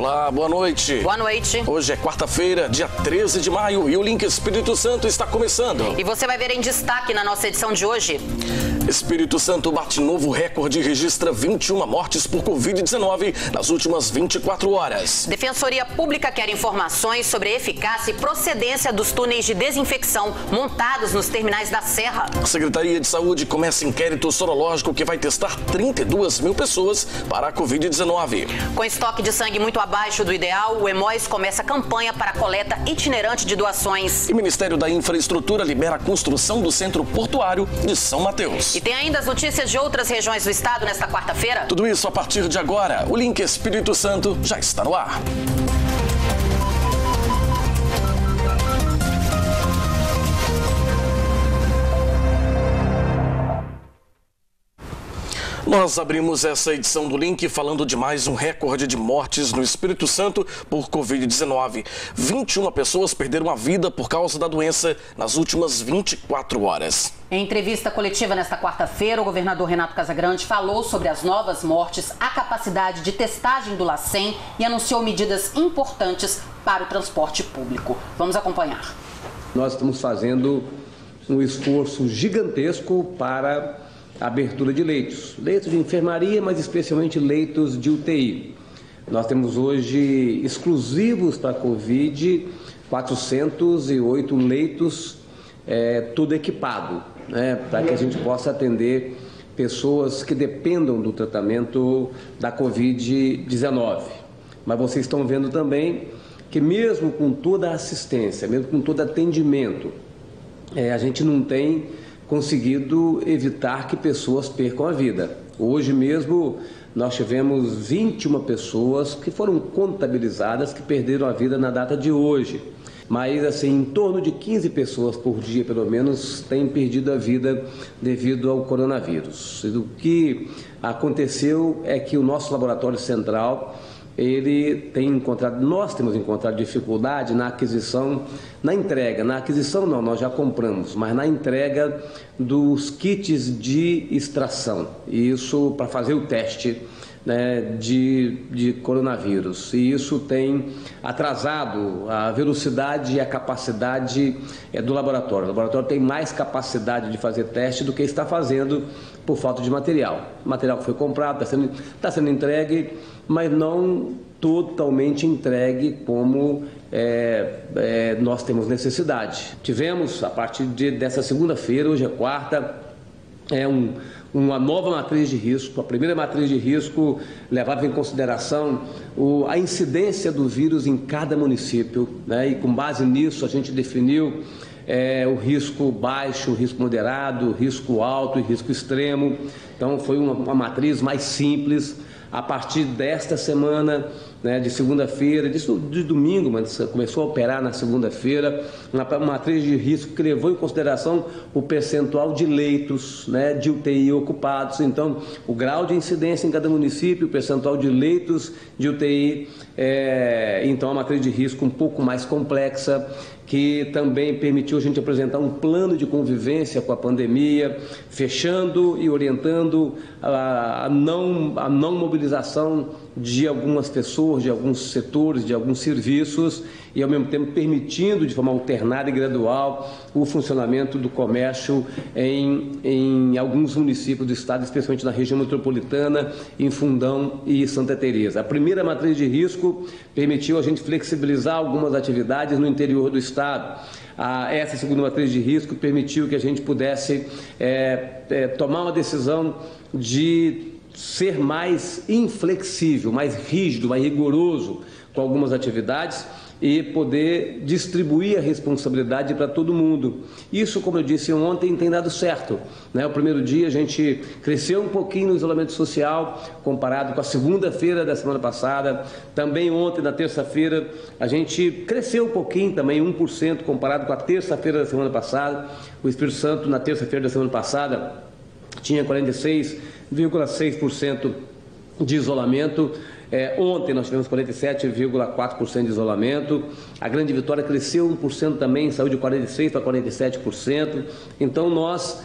Olá, boa noite. Boa noite. Hoje é quarta-feira, dia 13 de maio e o Link Espírito Santo está começando. E você vai ver em destaque na nossa edição de hoje. Espírito Santo bate novo recorde e registra 21 mortes por Covid-19 nas últimas 24 horas. Defensoria Pública quer informações sobre a eficácia e procedência dos túneis de desinfecção montados nos terminais da Serra. A Secretaria de Saúde começa inquérito sorológico que vai testar 32 mil pessoas para a Covid-19. Com estoque de sangue muito abaixo do ideal, o Hemóis começa a campanha para a coleta itinerante de doações. E o Ministério da Infraestrutura libera a construção do Centro Portuário de São Mateus. E tem ainda as notícias de outras regiões do estado nesta quarta-feira? Tudo isso a partir de agora. O Link Espírito Santo já está no ar. Nós abrimos essa edição do Link falando de mais um recorde de mortes no Espírito Santo por Covid-19. 21 pessoas perderam a vida por causa da doença nas últimas 24 horas. Em entrevista coletiva nesta quarta-feira, o governador Renato Casagrande falou sobre as novas mortes, a capacidade de testagem do LACEN e anunciou medidas importantes para o transporte público. Vamos acompanhar. Nós estamos fazendo um esforço gigantesco para a abertura de leitos de enfermaria, mas especialmente leitos de UTI. Nós temos hoje exclusivos para a Covid 408 leitos, tudo equipado, para que a gente possa atender pessoas que dependam do tratamento da Covid-19. Mas vocês estão vendo também que mesmo com toda a assistência, mesmo com todo atendimento, a gente não tem conseguido evitar que pessoas percam a vida. Hoje mesmo nós tivemos 21 pessoas que foram contabilizadas que perderam a vida na data de hoje. Mas assim, em torno de 15 pessoas por dia, pelo menos, têm perdido a vida devido ao coronavírus. O que aconteceu é que o nosso laboratório central, nós temos encontrado dificuldade na aquisição, na aquisição não, nós já compramos, mas na entrega dos kits de extração, isso para fazer o teste, de coronavírus, e isso tem atrasado a velocidade e a capacidade do laboratório. O laboratório tem mais capacidade de fazer teste do que está fazendo por falta de material. O material que foi comprado está sendo entregue, mas não totalmente entregue como nós temos necessidade. Tivemos, a partir dessa segunda-feira, hoje é quarta, uma nova matriz de risco. A primeira matriz de risco levava em consideração a incidência do vírus em cada município, e com base nisso a gente definiu o risco baixo, o risco moderado, o risco alto e risco extremo. Então foi uma matriz mais simples. A partir desta semana, de segunda-feira, de domingo, mas começou a operar na segunda-feira, uma matriz de risco que levou em consideração o percentual de leitos, de UTI ocupados. Então, o grau de incidência em cada município, o percentual de leitos de UTI, então a matriz de risco um pouco mais complexa, que também permitiu a gente apresentar um plano de convivência com a pandemia, fechando e orientando a não mobilização de algumas pessoas, de alguns setores, de alguns serviços, e ao mesmo tempo permitindo de forma alternada e gradual o funcionamento do comércio em alguns municípios do estado, especialmente na região metropolitana, em Fundão e Santa Teresa. A primeira matriz de risco permitiu a gente flexibilizar algumas atividades no interior do estado. Essa segunda matriz de risco permitiu que a gente pudesse tomar uma decisão de ser mais inflexível, mais rígido, mais rigoroso com algumas atividades e poder distribuir a responsabilidade para todo mundo. Isso, como eu disse ontem, tem dado certo, O primeiro dia a gente cresceu um pouquinho no isolamento social comparado com a segunda-feira da semana passada. Também ontem, na terça-feira, a gente cresceu um pouquinho, também 1% comparado com a terça-feira da semana passada. O Espírito Santo, na terça-feira da semana passada, tinha 46,6% de isolamento. Ontem nós tivemos 47,4% de isolamento. A Grande Vitória cresceu 1% também, saiu de 46% para 47%. Então nós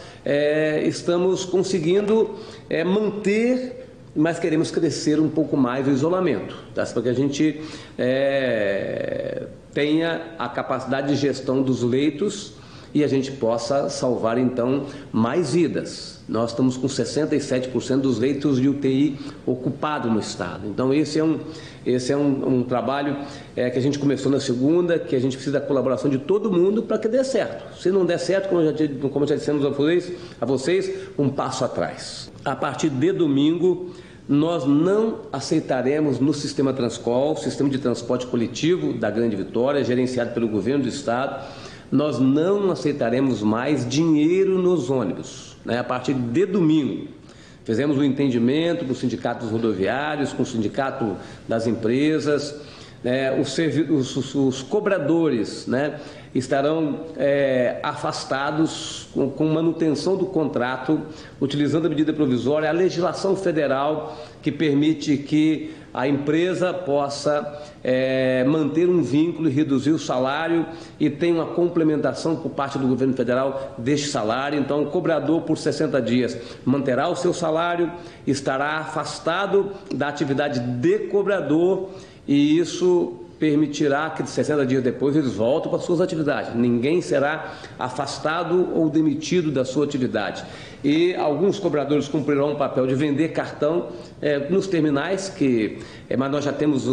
estamos conseguindo manter mas queremos crescer um pouco mais o isolamento, tá? Para que a gente tenha a capacidade de gestão dos leitos e a gente possa salvar, então, mais vidas. Nós estamos com 67% dos leitos de UTI ocupados no estado. Então, esse é um trabalho que a gente começou na segunda, que a gente precisa da colaboração de todo mundo para que dê certo. Se não der certo, como já dissemos a vocês, um passo atrás. A partir de domingo, nós não aceitaremos no Sistema Transcol, sistema de transporte coletivo da Grande Vitória, gerenciado pelo governo do estado, nós não aceitaremos mais dinheiro nos ônibus, né? A partir de domingo. Fizemos um entendimento com os sindicatos rodoviários, com o sindicato das empresas, né? Os cobradores, né, estarão afastados com manutenção do contrato, utilizando a medida provisória, a legislação federal que permite que a empresa possa manter um vínculo e reduzir o salário e tem uma complementação por parte do governo federal deste salário. Então, o cobrador por 60 dias manterá o seu salário, estará afastado da atividade de cobrador e isso permitirá que 60 dias depois eles voltem para suas atividades. Ninguém será afastado ou demitido da sua atividade. E alguns cobradores cumprirão o papel de vender cartão nos terminais, mas nós já temos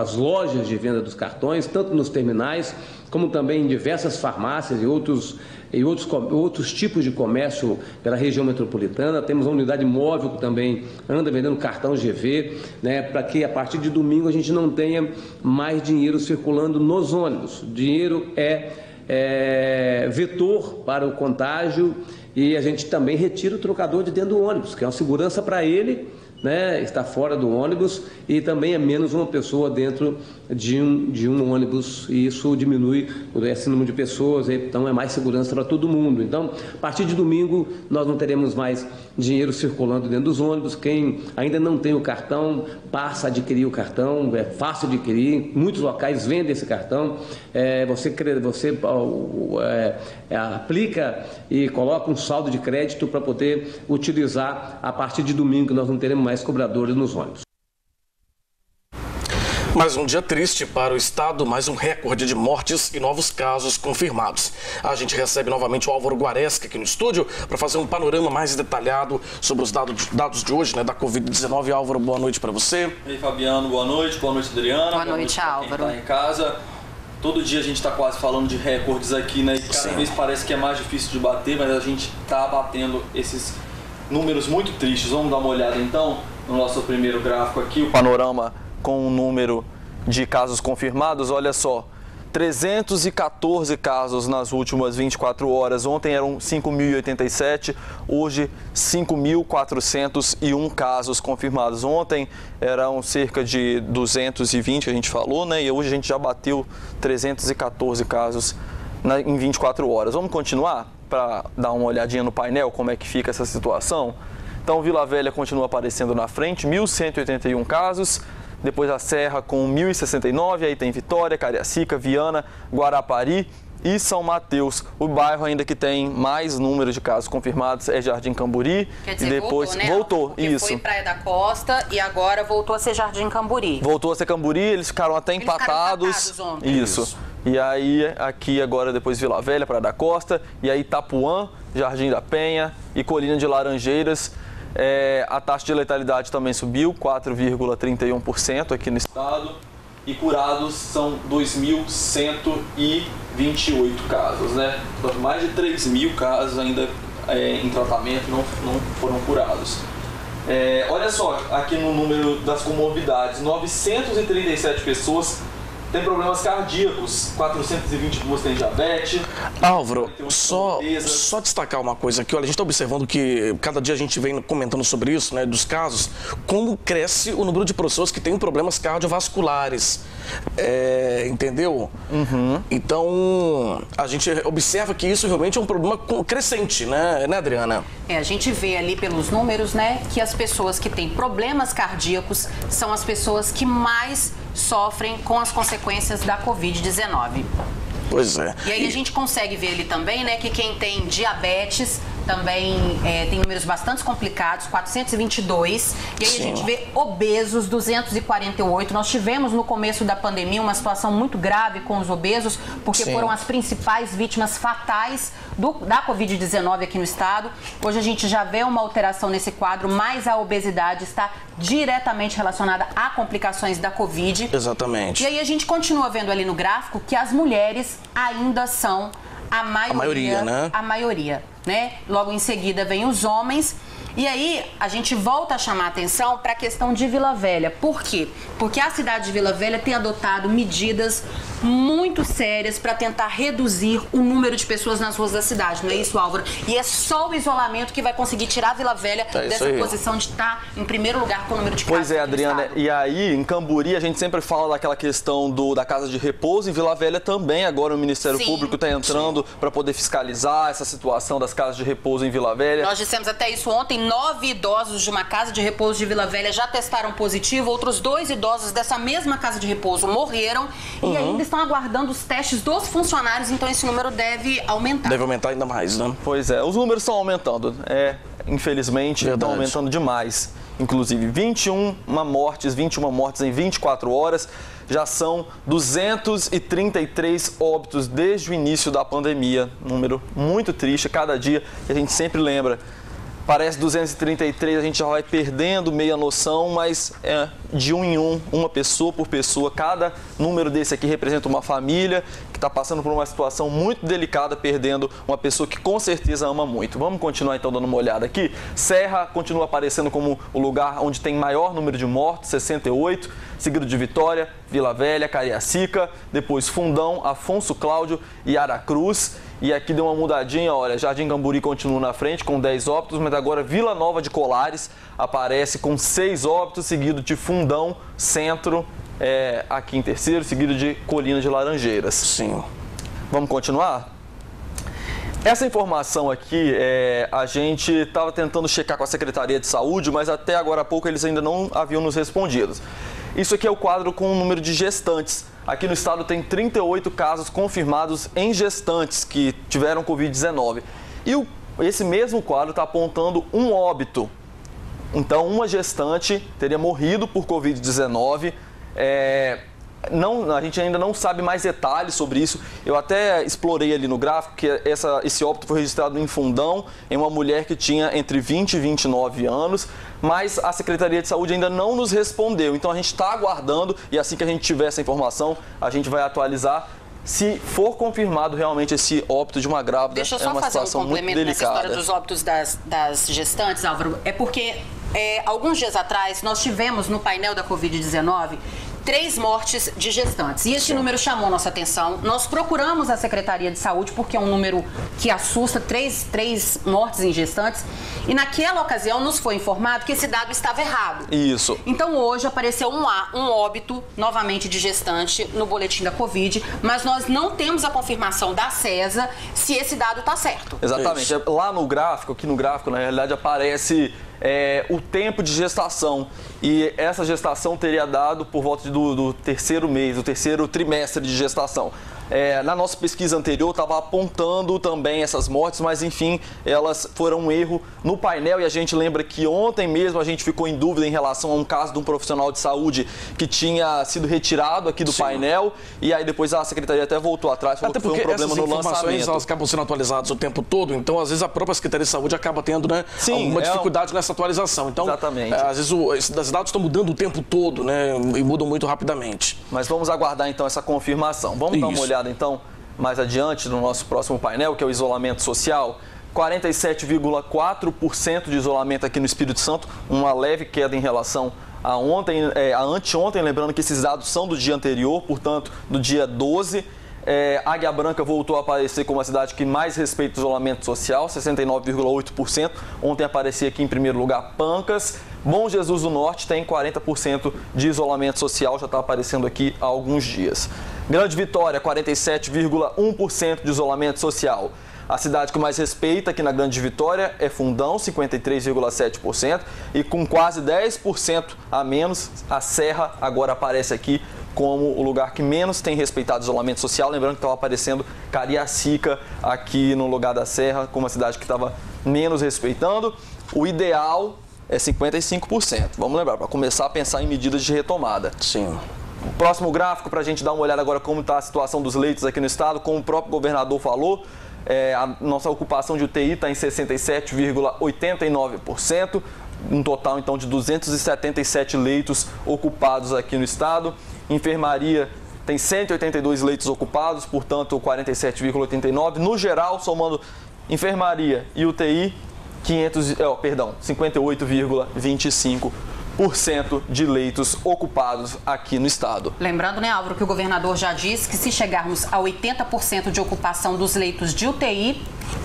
as lojas de venda dos cartões, tanto nos terminais, como também em diversas farmácias e outros tipos de comércio pela região metropolitana. Temos uma unidade móvel que também anda vendendo cartão GV, né, para que a partir de domingo a gente não tenha mais dinheiro circulando nos ônibus. O dinheiro é vetor para o contágio e a gente também retira o trocador de dentro do ônibus, que é uma segurança para ele, né, está fora do ônibus e também é menos uma pessoa dentro de um ônibus e isso diminui esse número de pessoas, então é mais segurança para todo mundo. Então, a partir de domingo, nós não teremos mais dinheiro circulando dentro dos ônibus. Quem ainda não tem o cartão, passa a adquirir o cartão, é fácil de adquirir, muitos locais vendem esse cartão, você aplica e coloca um saldo de crédito para poder utilizar a partir de domingo, que nós não teremos mais cobradores nos ônibus. Mais um dia triste para o estado, mais um recorde de mortes e novos casos confirmados. A gente recebe novamente o Álvaro Guareschi aqui no estúdio para fazer um panorama mais detalhado sobre os dados de hoje, né, da Covid-19. Álvaro, boa noite para você. E aí, Fabiano, boa noite Adriana. Boa noite, Álvaro. Quem tá em casa. Todo dia a gente está quase falando de recordes aqui, né? E cada vez parece que é mais difícil de bater, mas a gente está batendo esses números muito tristes. Vamos dar uma olhada então no nosso primeiro gráfico aqui, o panorama com o número de casos confirmados. Olha só, 314 casos nas últimas 24 horas. Ontem eram 5.087, hoje 5.401 casos confirmados. Ontem eram cerca de 220 que a gente falou, né? E hoje a gente já bateu 314 casos em 24 horas. Vamos continuar para dar uma olhadinha no painel, como é que fica essa situação? Então, Vila Velha continua aparecendo na frente, 1.181 casos. Depois a Serra com 1.069, aí tem Vitória, Cariacica, Viana, Guarapari e São Mateus. O bairro ainda que tem mais número de casos confirmados é Jardim Camburi. Quer dizer, e depois voltou, porque isso. Foi Praia da Costa e agora voltou a ser Jardim Camburi. Voltou a ser Camburi, eles ficaram até empatados. Ontem. Isso. E aí aqui agora depois Vila Velha, Praia da Costa, e aí Itapuã, Jardim da Penha e Colina de Laranjeiras. A taxa de letalidade também subiu, 4,31% aqui no estado. E curados são 2.128 casos, né? Então, mais de 3.000 casos ainda em tratamento não foram curados. Olha só, aqui no número das comorbidades, 937 pessoas têm problemas cardíacos, 422 têm diabetes. Álvaro, só destacar uma coisa aqui. Olha, a gente está observando que cada dia a gente vem comentando sobre isso, né, dos casos, como cresce o número de pessoas que têm problemas cardiovasculares, entendeu? Uhum. Então, a gente observa que isso realmente é um problema crescente, né Adriana? A gente vê ali pelos números, né, que as pessoas que têm problemas cardíacos são as pessoas que mais sofrem com as consequências da Covid-19. Pois é. E aí a gente consegue ver ali também, né, que quem tem diabetes também tem números bastante complicados, 422. E aí a gente vê obesos, 248. Nós tivemos no começo da pandemia uma situação muito grave com os obesos, porque foram as principais vítimas fatais da Covid-19 aqui no estado. Hoje a gente já vê uma alteração nesse quadro, mas a obesidade está diretamente relacionada a complicações da Covid. Exatamente. E aí a gente continua vendo ali no gráfico que as mulheres ainda são a maioria, né? A maioria, né? Logo em seguida vem os homens. E aí a gente volta a chamar a atenção para a questão de Vila Velha. Por quê? Porque a cidade de Vila Velha tem adotado medidas muito sérias para tentar reduzir o número de pessoas nas ruas da cidade, não é isso, Álvaro? E é só o isolamento que vai conseguir tirar a Vila Velha dessa posição de estar em primeiro lugar com o número de casos. Pois é, Adriana, e aí em Camburi a gente sempre fala daquela questão da casa de repouso. Em Vila Velha também agora o Ministério Público está entrando para poder fiscalizar essa situação das casas de repouso em Vila Velha. Nós dissemos até isso ontem, 9 idosos de uma casa de repouso de Vila Velha já testaram positivo, outros 2 idosos dessa mesma casa de repouso morreram e ainda estão aguardando os testes dos funcionários, então esse número deve aumentar. Deve aumentar ainda mais, né? Pois é, os números estão aumentando, infelizmente estão aumentando demais. Inclusive 21 mortes em 24 horas, já são 233 óbitos desde o início da pandemia, número muito triste, cada dia que a gente sempre lembra. Parece 233, a gente já vai perdendo meia noção, mas de um em uma pessoa por pessoa. Cada número desse aqui representa uma família que está passando por uma situação muito delicada, perdendo uma pessoa que com certeza ama muito. Vamos continuar então dando uma olhada aqui. Serra continua aparecendo como o lugar onde tem maior número de mortos, 68, seguido de Vitória, Vila Velha, Cariacica, depois Fundão, Afonso Cláudio e Aracruz. E aqui deu uma mudadinha, olha, Jardim Camburi continua na frente com 10 óbitos, mas agora Vila Nova de Colares aparece com 6 óbitos, seguido de Fundão, Centro, aqui em terceiro, seguido de Colina de Laranjeiras. Sim. Vamos continuar? Essa informação aqui, a gente estava tentando checar com a Secretaria de Saúde, mas até agora há pouco eles ainda não haviam nos respondido. Isso aqui é o quadro com o número de gestantes. Aqui no estado tem 38 casos confirmados em gestantes que tiveram Covid-19. E esse mesmo quadro está apontando um óbito. Então, uma gestante teria morrido por Covid-19. A gente ainda não sabe mais detalhes sobre isso. Eu até explorei ali no gráfico que esse óbito foi registrado em Fundão, em uma mulher que tinha entre 20 e 29 anos, mas a Secretaria de Saúde ainda não nos respondeu. Então a gente está aguardando e assim que a gente tiver essa informação, a gente vai atualizar. Se for confirmado realmente esse óbito de uma grávida, deixa eu só fazer um complemento nessa história dos óbitos das gestantes, Álvaro. É porque alguns dias atrás nós tivemos no painel da Covid-19 3 mortes de gestantes. E esse número chamou nossa atenção. Nós procuramos a Secretaria de Saúde, porque é um número que assusta, 3 mortes em gestantes. E naquela ocasião nos foi informado que esse dado estava errado. Isso. Então hoje apareceu um óbito, novamente de gestante, no boletim da Covid, mas nós não temos a confirmação da CESA se esse dado está certo. Exatamente. Lá no gráfico, aqui no gráfico, na realidade, aparece o tempo de gestação. E essa gestação teria dado por volta do terceiro mês, do terceiro trimestre de gestação. Na nossa pesquisa anterior estava apontando também essas mortes, mas enfim, elas foram um erro no painel. E a gente lembra que ontem mesmo a gente ficou em dúvida em relação a um caso de um profissional de saúde que tinha sido retirado aqui do painel, e aí depois a Secretaria até voltou atrás, falou que foi um problema no lançamento. Elas acabam sendo atualizadas o tempo todo, então às vezes a própria Secretaria de Saúde acaba tendo alguma dificuldade nessa atualização. Então, exatamente. Às vezes os dados estão mudando o tempo todo, né, e mudam muito rapidamente. Mas vamos aguardar então essa confirmação. Vamos dar uma olhada então mais adiante no nosso próximo painel, que é o isolamento social. 47,4% de isolamento aqui no Espírito Santo, uma leve queda em relação a anteontem, lembrando que esses dados são do dia anterior, portanto, do dia 12. Águia Branca voltou a aparecer como a cidade que mais respeita o isolamento social, 69,8%. Ontem aparecia aqui em primeiro lugar Pancas. Bom Jesus do Norte tem 40% de isolamento social, já está aparecendo aqui há alguns dias. Grande Vitória, 47,1% de isolamento social. A cidade que mais respeita aqui na Grande Vitória é Fundão, 53,7%. E com quase 10% a menos, a Serra agora aparece aqui como o lugar que menos tem respeitado o isolamento social. Lembrando que estava aparecendo Cariacica aqui no lugar da Serra, como uma cidade que estava menos respeitando. O ideal é 55%. Vamos lembrar, para começar a pensar em medidas de retomada. Sim. O próximo gráfico, para a gente dar uma olhada agora como está a situação dos leitos aqui no estado, como o próprio governador falou, a nossa ocupação de UTI está em 67,89%, um total então de 277 leitos ocupados aqui no estado. Enfermaria tem 182 leitos ocupados, portanto 47,89%. No geral, somando enfermaria e UTI, 58,25% de leitos ocupados aqui no estado. Lembrando, né, Álvaro, que o governador já disse que se chegarmos a 80% de ocupação dos leitos de UTI,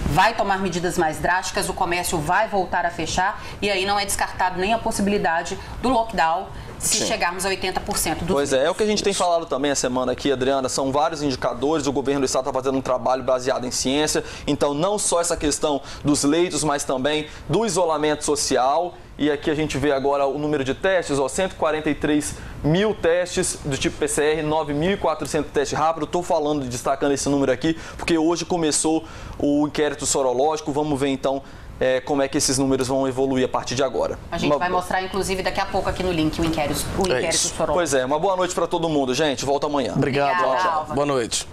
vai tomar medidas mais drásticas, o comércio vai voltar a fechar e aí não é descartado nem a possibilidade do lockdown se chegarmos a 80% dos Pois é o que a gente tem falado também a semana aqui, Adriana, são vários indicadores, o governo do estado está fazendo um trabalho baseado em ciência, então não só essa questão dos leitos, mas também do isolamento social. E aqui a gente vê agora o número de testes, 143 mil testes do tipo PCR, 9.400 testes rápidos. Estou falando, destacando esse número aqui, porque hoje começou o inquérito sorológico. Vamos ver então como é que esses números vão evoluir a partir de agora. A gente vai mostrar, inclusive, daqui a pouco aqui no link o inquérito sorológico. Pois é, uma boa noite para todo mundo, gente. Volta amanhã. Obrigado, Obrigada, Boa noite.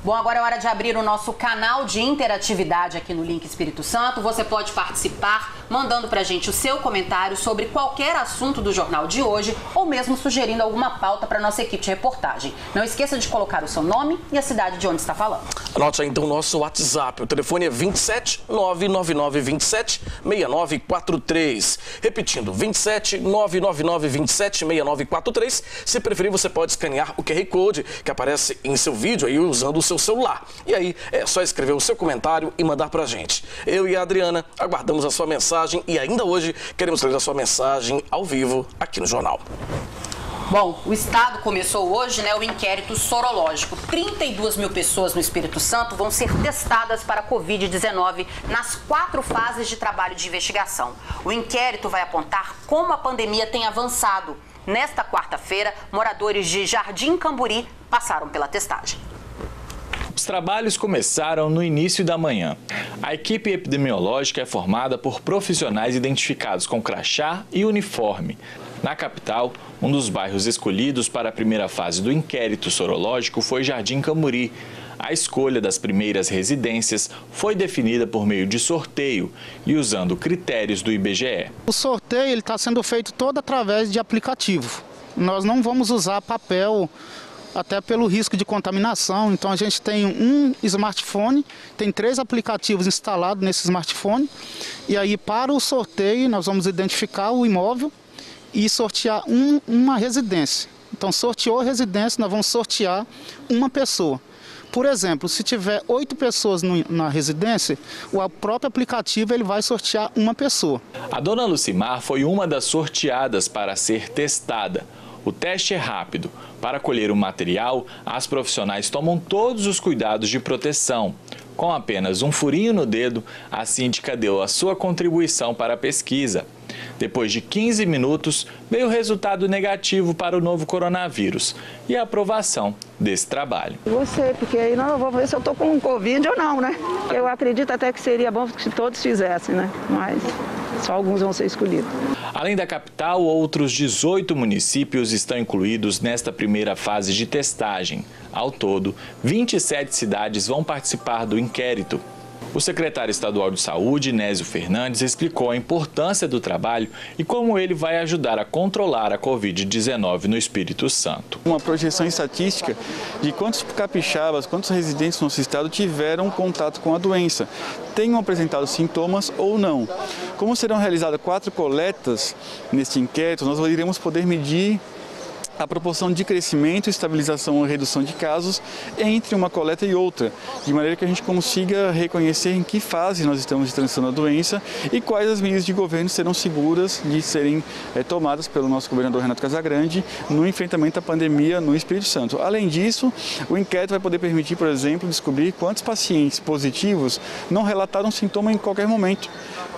Bom, agora é hora de abrir o nosso canal de interatividade aqui no Link Espírito Santo. Você pode participar mandando pra gente o seu comentário sobre qualquer assunto do jornal de hoje ou mesmo sugerindo alguma pauta para nossa equipe de reportagem. Não esqueça de colocar o seu nome e a cidade de onde está falando. Anote aí então o nosso WhatsApp. O telefone é 27 999 27 6943. Repetindo, 27 999 27 6943. Se preferir, você pode escanear o QR Code que aparece em seu vídeo aí usando o seu celular. E aí é só escrever o seu comentário e mandar pra gente. Eu e a Adriana aguardamos a sua mensagem e ainda hoje queremos ler a sua mensagem ao vivo aqui no jornal. Bom, o estado começou hoje, né, o inquérito sorológico. 32 mil pessoas no Espírito Santo vão ser testadas para a Covid-19 nas 4 fases de trabalho de investigação. O inquérito vai apontar como a pandemia tem avançado. Nesta quarta-feira, moradores de Jardim Camburi passaram pela testagem. Os trabalhos começaram no início da manhã. A equipe epidemiológica é formada por profissionais identificados com crachá e uniforme. Na capital, um dos bairros escolhidos para a primeira fase do inquérito sorológico foi Jardim Camburi. A escolha das primeiras residências foi definida por meio de sorteio e usando critérios do IBGE. O sorteio está sendo feito todo através de aplicativo. Nós não vamos usar papel, até pelo risco de contaminação. Então a gente tem um smartphone, tem 3 aplicativos instalados nesse smartphone. E aí para o sorteio nós vamos identificar o imóvel e sortear uma residência. Então sorteou a residência, nós vamos sortear uma pessoa. Por exemplo, se tiver 8 pessoas na residência, o próprio aplicativo ele vai sortear uma pessoa. A dona Lucimar foi uma das sorteadas para ser testada. O teste é rápido. Para colher o material, as profissionais tomam todos os cuidados de proteção. Com apenas um furinho no dedo, a síndica deu a sua contribuição para a pesquisa. Depois de 15 minutos, veio o resultado negativo para o novo coronavírus e a aprovação desse trabalho. Você, porque aí não, eu vou ver se eu estou com Covid ou não, né? Eu acredito até que seria bom que todos fizessem, né? Mas só alguns vão ser escolhidos. Além da capital, outros 18 municípios estão incluídos nesta primeira fase de testagem. Ao todo, 27 cidades vão participar do inquérito. O secretário estadual de Saúde, Nésio Fernandes, explicou a importância do trabalho e como ele vai ajudar a controlar a Covid-19 no Espírito Santo. Uma projeção estatística de quantos capixabas, quantos residentes no nosso estado tiveram contato com a doença, tenham apresentado sintomas ou não. Como serão realizadas 4 coletas neste inquérito, nós iremos poder medir a proporção de crescimento, estabilização ou redução de casos entre uma coleta e outra, de maneira que a gente consiga reconhecer em que fase nós estamos de transição da doença e quais as medidas de governo serão seguras de serem tomadas pelo nosso governador Renato Casagrande no enfrentamento à pandemia no Espírito Santo. Além disso, o inquérito vai poder permitir, por exemplo, descobrir quantos pacientes positivos não relataram sintoma em qualquer momento,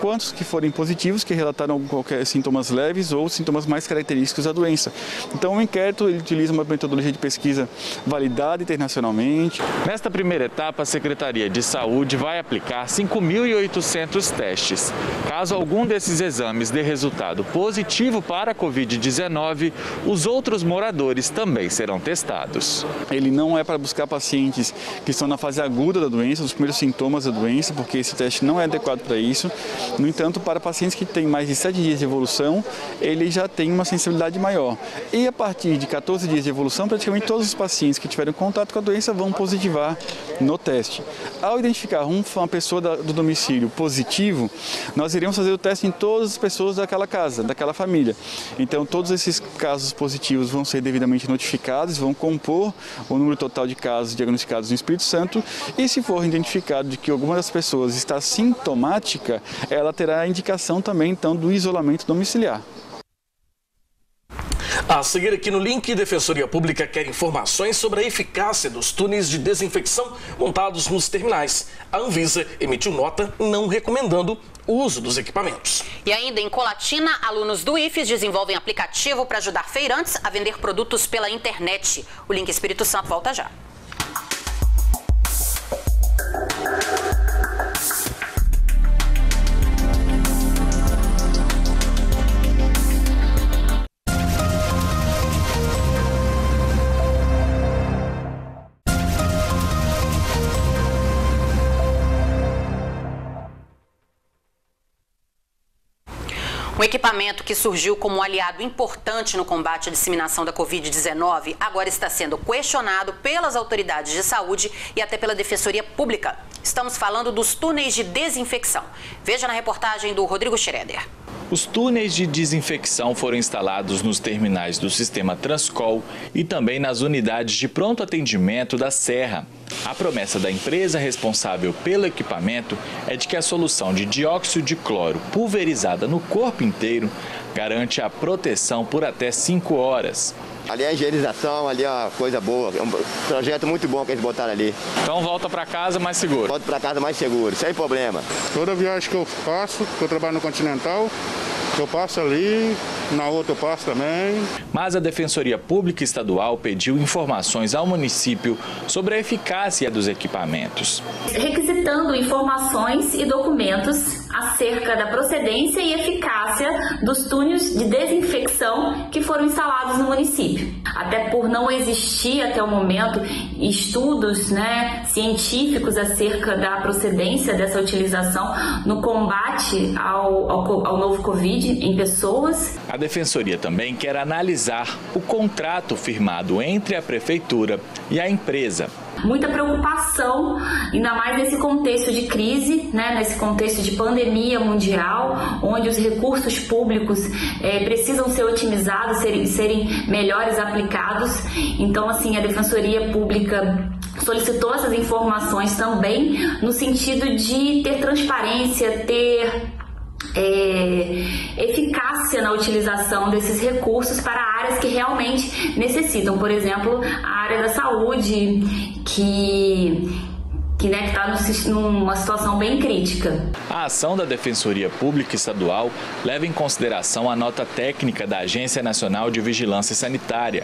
quantos que forem positivos, que relataram qualquer sintomas leves ou sintomas mais característicos da doença. Então, inquérito ele utiliza uma metodologia de pesquisa validada internacionalmente. Nesta primeira etapa, a Secretaria de Saúde vai aplicar 5.800 testes. Caso algum desses exames dê resultado positivo para a Covid-19, os outros moradores também serão testados. Ele não é para buscar pacientes que estão na fase aguda da doença, os primeiros sintomas da doença, porque esse teste não é adequado para isso. No entanto, para pacientes que têm mais de 7 dias de evolução, ele já tem uma sensibilidade maior. E a partir de 14 dias de evolução, praticamente todos os pacientes que tiveram contato com a doença vão positivar no teste. Ao identificar uma pessoa do domicílio positivo, nós iremos fazer o teste em todas as pessoas daquela casa, daquela família. Então, todos esses casos positivos vão ser devidamente notificados, vão compor o número total de casos diagnosticados no Espírito Santo, e se for identificado de que alguma das pessoas está sintomática, ela terá a indicação também, então, do isolamento domiciliar. A seguir aqui no link, Defensoria Pública quer informações sobre a eficácia dos túneis de desinfecção montados nos terminais. A Anvisa emitiu nota não recomendando o uso dos equipamentos. E ainda em Colatina, alunos do IFES desenvolvem aplicativo para ajudar feirantes a vender produtos pela internet. O link Espírito Santo volta já. Um equipamento que surgiu como um aliado importante no combate à disseminação da Covid-19 agora está sendo questionado pelas autoridades de saúde e até pela Defensoria Pública. Estamos falando dos túneis de desinfecção. Veja na reportagem do Rodrigo Schroeder. Os túneis de desinfecção foram instalados nos terminais do sistema Transcol e também nas unidades de pronto atendimento da Serra. A promessa da empresa responsável pelo equipamento é de que a solução de dióxido de cloro pulverizada no corpo inteiro garante a proteção por até 5 horas. Ali é a higienização, ali é uma coisa boa, é um projeto muito bom que eles botaram ali. Então volta para casa mais seguro? Volto para casa mais seguro, sem problema. Toda viagem que eu faço, que eu trabalho no Continental, eu passo ali, na outra eu passo também. Mas a Defensoria Pública Estadual pediu informações ao município sobre a eficácia dos equipamentos. Requisitando informações e documentos acerca da procedência e eficácia dos túneis de desinfecção que foram instalados no município. Até por não existir até o momento estudos científicos acerca da procedência dessa utilização no combate ao novo Covid em pessoas. A Defensoria também quer analisar o contrato firmado entre a Prefeitura e a empresa. Muita preocupação, ainda mais nesse contexto de crise, nesse contexto de pandemia mundial, onde os recursos públicos precisam ser otimizados, serem melhores aplicados. Então, assim, a Defensoria Pública solicitou essas informações também no sentido de ter transparência, ter eficácia na utilização desses recursos para áreas que realmente necessitam. Por exemplo, a área da saúde, que está numa situação bem crítica. A ação da Defensoria Pública Estadual leva em consideração a nota técnica da Agência Nacional de Vigilância Sanitária.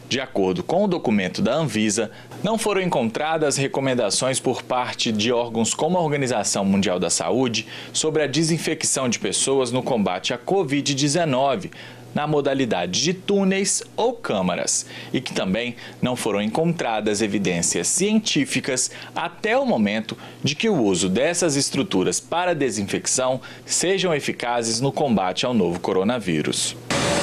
De acordo com o documento da Anvisa, não foram encontradas recomendações por parte de órgãos como a Organização Mundial da Saúde sobre a desinfecção de pessoas no combate à Covid-19, na modalidade de túneis ou câmaras, e que também não foram encontradas evidências científicas até o momento de que o uso dessas estruturas para desinfecção sejam eficazes no combate ao novo coronavírus.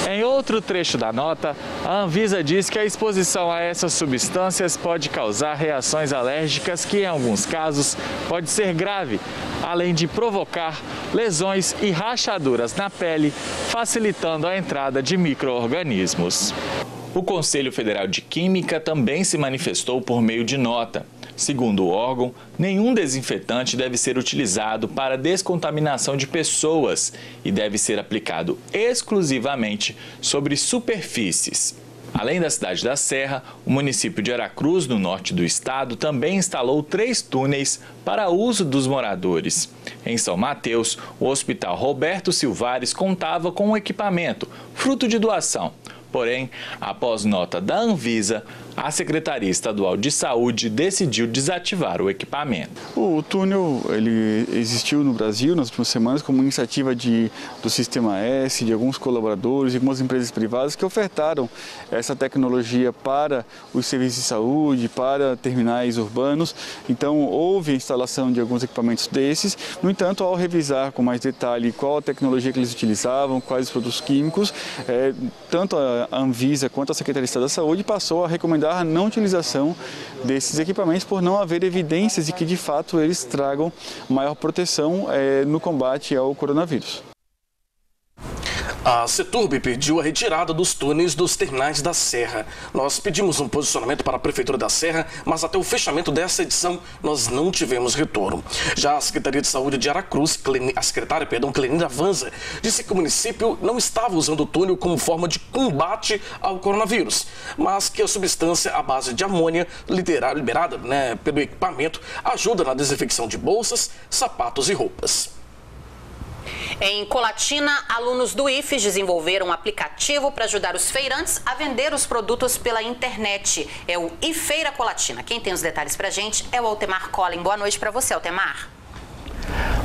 Em outro trecho da nota, a Anvisa diz que a exposição a essas substâncias pode causar reações alérgicas que, em alguns casos, pode ser grave, além de provocar lesões e rachaduras na pele, facilitando a entrada de micro-organismos. O Conselho Federal de Química também se manifestou por meio de nota. Segundo o órgão, nenhum desinfetante deve ser utilizado para descontaminação de pessoas e deve ser aplicado exclusivamente sobre superfícies. Além da cidade da Serra, o município de Aracruz, no norte do estado, também instalou 3 túneis para uso dos moradores. Em São Mateus, o Hospital Roberto Silvares contava com um equipamento, fruto de doação, Porém, após nota da Anvisa, a Secretaria Estadual de Saúde decidiu desativar o equipamento. O túnel ele existiu no Brasil nas últimas semanas como iniciativa do Sistema S, de alguns colaboradores, de algumas empresas privadas que ofertaram essa tecnologia para os serviços de saúde, para terminais urbanos. Então, houve a instalação de alguns equipamentos desses. No entanto, ao revisar com mais detalhe qual a tecnologia que eles utilizavam, quais os produtos químicos, tanto a Anvisa quanto a Secretaria de Estado da Saúde passou a recomendar a não utilização desses equipamentos por não haver evidências de que, de fato, eles tragam maior proteção no combate ao coronavírus. A Ceturb pediu a retirada dos túneis dos terminais da Serra. Nós pedimos um posicionamento para a Prefeitura da Serra, mas até o fechamento dessa edição nós não tivemos retorno. Já a Secretaria de Saúde de Aracruz, a secretária, Clenida Vanza, disse que o município não estava usando o túnel como forma de combate ao coronavírus, mas que a substância à base de amônia liberada pelo equipamento ajuda na desinfecção de bolsas, sapatos e roupas. Em Colatina, alunos do IFES desenvolveram um aplicativo para ajudar os feirantes a vender os produtos pela internet. É o iFeira Colatina. Quem tem os detalhes pra gente é o Altemar Collin. Boa noite para você, Altemar.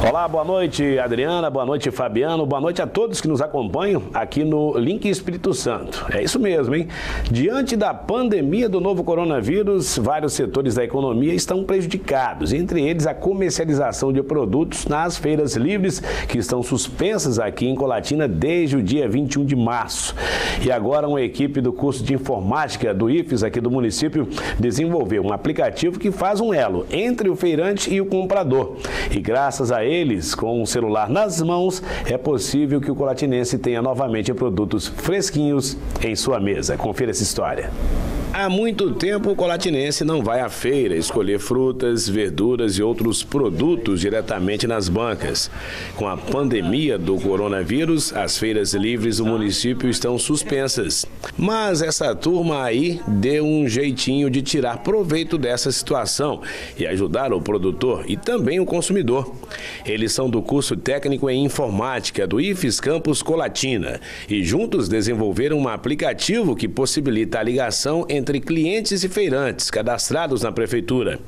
Olá, boa noite, Adriana, boa noite, Fabiano, boa noite a todos que nos acompanham aqui no Link Espírito Santo. É isso mesmo, hein? Diante da pandemia do novo coronavírus, vários setores da economia estão prejudicados, entre eles a comercialização de produtos nas feiras livres, que estão suspensas aqui em Colatina desde o dia 21 de março. E agora uma equipe do curso de informática do IFES aqui do município desenvolveu um aplicativo que faz um elo entre o feirante e o comprador. E graças a eles, com o celular nas mãos, é possível que o colatinense tenha novamente produtos fresquinhos em sua mesa. Confira essa história. Há muito tempo o colatinense não vai à feira escolher frutas, verduras e outros produtos diretamente nas bancas. Com a pandemia do coronavírus, as feiras livres do município estão suspensas. Mas essa turma aí deu um jeitinho de tirar proveito dessa situação e ajudar o produtor e também o consumidor. Eles são do curso técnico em informática do IFES Campus Colatina e juntos desenvolveram um aplicativo que possibilita a ligação entre clientes e feirantes cadastrados na prefeitura.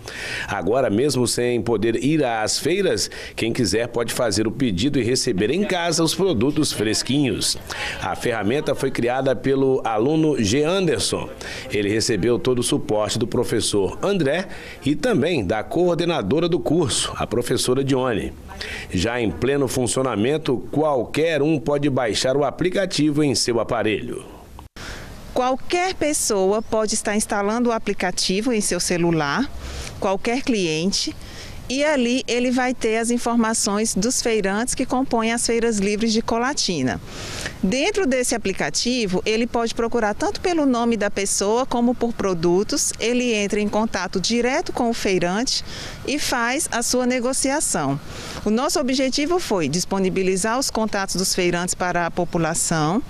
Agora, mesmo sem poder ir às feiras, quem quiser pode fazer o pedido e receber em casa os produtos fresquinhos. A ferramenta foi criada pelo aluno G. Anderson. Ele recebeu todo o suporte do professor André e também da coordenadora do curso, a professora Dione. Já em pleno funcionamento, qualquer um pode baixar o aplicativo em seu aparelho. Qualquer pessoa pode estar instalando o aplicativo em seu celular, qualquer cliente, e ali ele vai ter as informações dos feirantes que compõem as feiras livres de Colatina. Dentro desse aplicativo, ele pode procurar tanto pelo nome da pessoa como por produtos, ele entra em contato direto com o feirante e faz a sua negociação. O nosso objetivo foi disponibilizar os contatos dos feirantes para a população,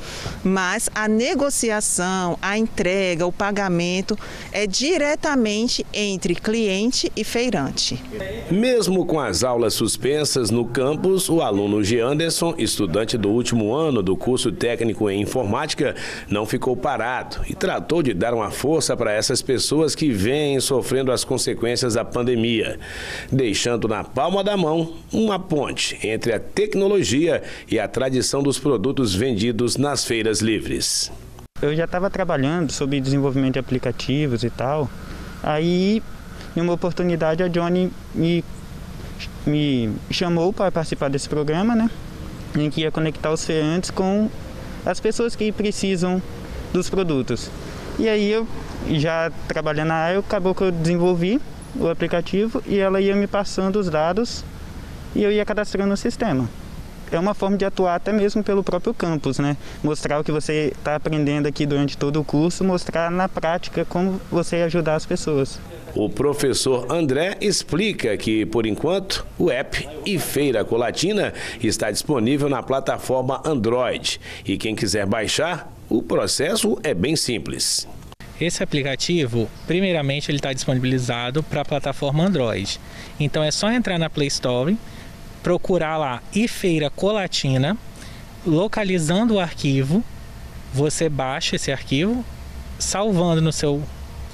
mas a negociação, a entrega, o pagamento é diretamente entre cliente e feirante. Mesmo com as aulas suspensas no campus, o aluno G. Anderson, estudante do último ano do curso técnico em informática, não ficou parado e tratou de dar uma força para essas pessoas que vêm sofrendo as consequências da pandemia, deixando na palma da mão uma ponte entre a tecnologia e a tradição dos produtos vendidos nas feiras livres. Eu já estava trabalhando sobre desenvolvimento de aplicativos e tal, aí em uma oportunidade a Johnny me chamou para participar desse programa, né, em que ia conectar os feirantes com as pessoas que precisam dos produtos. E aí eu, já trabalhando na área, acabou que eu desenvolvi o aplicativo e ela ia me passando os dados e eu ia cadastrando no sistema. É uma forma de atuar até mesmo pelo próprio campus, né? Mostrar o que você está aprendendo aqui durante todo o curso, mostrar na prática como você ajudar as pessoas. O professor André explica que, por enquanto, o app iFeira Colatina está disponível na plataforma Android. E quem quiser baixar, o processo é bem simples. Esse aplicativo, primeiramente, ele está disponibilizado para a plataforma Android. Então é só entrar na Play Store, procurar lá iFeira Colatina, localizando o arquivo, você baixa esse arquivo, salvando no seu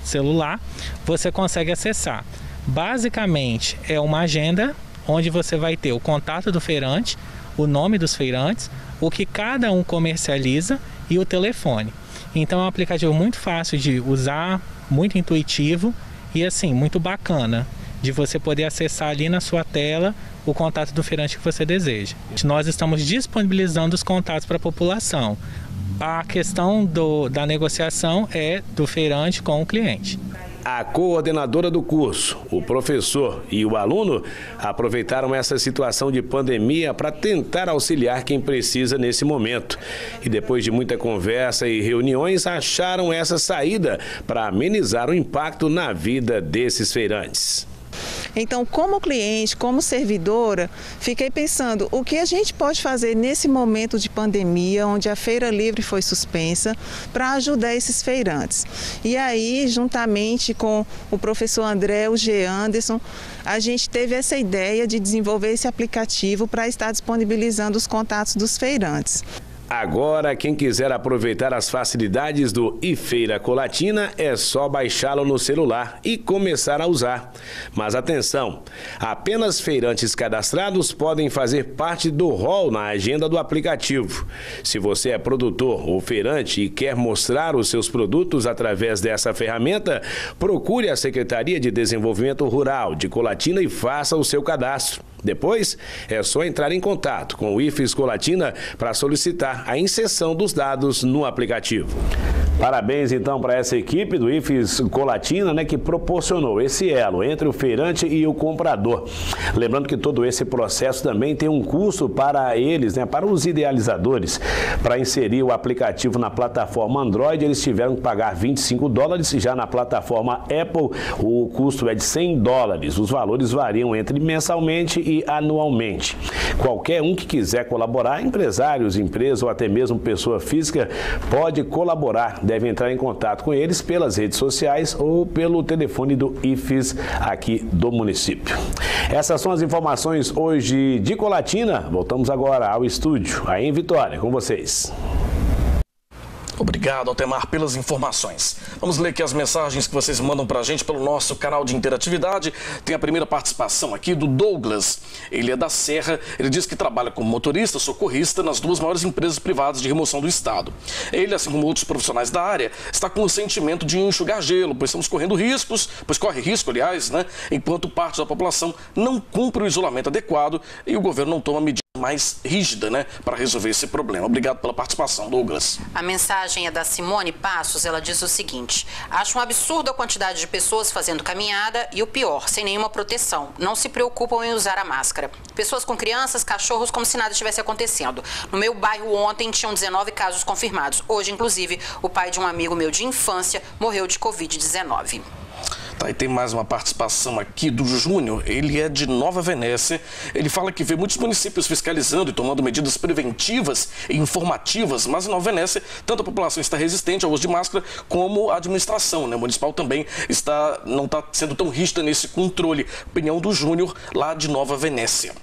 celular, você consegue acessar. Basicamente, é uma agenda onde você vai ter o contato do feirante, o nome dos feirantes, o que cada um comercializa e o telefone. Então é um aplicativo muito fácil de usar, muito intuitivo e assim, muito bacana de você poder acessar ali na sua tela o contato do feirante que você deseja. Nós estamos disponibilizando os contatos para a população. A questão da negociação é do feirante com o cliente. A coordenadora do curso, o professor e o aluno aproveitaram essa situação de pandemia para tentar auxiliar quem precisa nesse momento. E depois de muita conversa e reuniões, acharam essa saída para amenizar o impacto na vida desses feirantes. Então, como cliente, como servidora, fiquei pensando o que a gente pode fazer nesse momento de pandemia, onde a Feira Livre foi suspensa, para ajudar esses feirantes. E aí, juntamente com o professor André, o G. Anderson, a gente teve essa ideia de desenvolver esse aplicativo para estar disponibilizando os contatos dos feirantes. Agora, quem quiser aproveitar as facilidades do iFeira Colatina é só baixá-lo no celular e começar a usar. Mas atenção, apenas feirantes cadastrados podem fazer parte do rol na agenda do aplicativo. Se você é produtor ou feirante e quer mostrar os seus produtos através dessa ferramenta, procure a Secretaria de Desenvolvimento Rural de Colatina e faça o seu cadastro. Depois, é só entrar em contato com o IFES Colatina para solicitar a inserção dos dados no aplicativo. Parabéns, então, para essa equipe do IFES Colatina, né, que proporcionou esse elo entre o feirante e o comprador. Lembrando que todo esse processo também tem um custo para eles, né, para os idealizadores. Para inserir o aplicativo na plataforma Android, eles tiveram que pagar $25, já na plataforma Apple, o custo é de $100. Os valores variam entre mensalmente e anualmente. Qualquer um que quiser colaborar, empresários, empresas ou até mesmo pessoa física, pode colaborar. Deve entrar em contato com eles pelas redes sociais ou pelo telefone do IFES aqui do município. Essas são as informações hoje de Colatina. Voltamos agora ao estúdio, aí em Vitória, com vocês. Obrigado, Altemar, pelas informações. Vamos ler aqui as mensagens que vocês mandam pra gente pelo nosso canal de interatividade. Tem a primeira participação aqui do Douglas. Ele é da Serra. Ele diz que trabalha como motorista, socorrista nas duas maiores empresas privadas de remoção do estado. Ele, assim como outros profissionais da área, está com o sentimento de enxugar gelo, pois estamos correndo riscos, pois corre risco, aliás, né? Enquanto parte da população não cumpre o isolamento adequado e o governo não toma medida mais rígida, né, para resolver esse problema. Obrigado pela participação, Douglas. A mensagem é da Simone Passos. Ela diz o seguinte: acho um absurdo a quantidade de pessoas fazendo caminhada e o pior, sem nenhuma proteção. Não se preocupam em usar a máscara. Pessoas com crianças, cachorros, como se nada estivesse acontecendo. No meu bairro ontem tinham 19 casos confirmados. Hoje, inclusive, o pai de um amigo meu de infância morreu de Covid-19. Tá, e tem mais uma participação aqui do Júnior. Ele é de Nova Venécia. Ele fala que vê muitos municípios fiscalizando e tomando medidas preventivas e informativas, mas em Nova Venécia, tanto a população está resistente ao uso de máscara, como a administração, né, municipal também não está sendo tão rígida nesse controle. Opinião do Júnior, lá de Nova Venécia.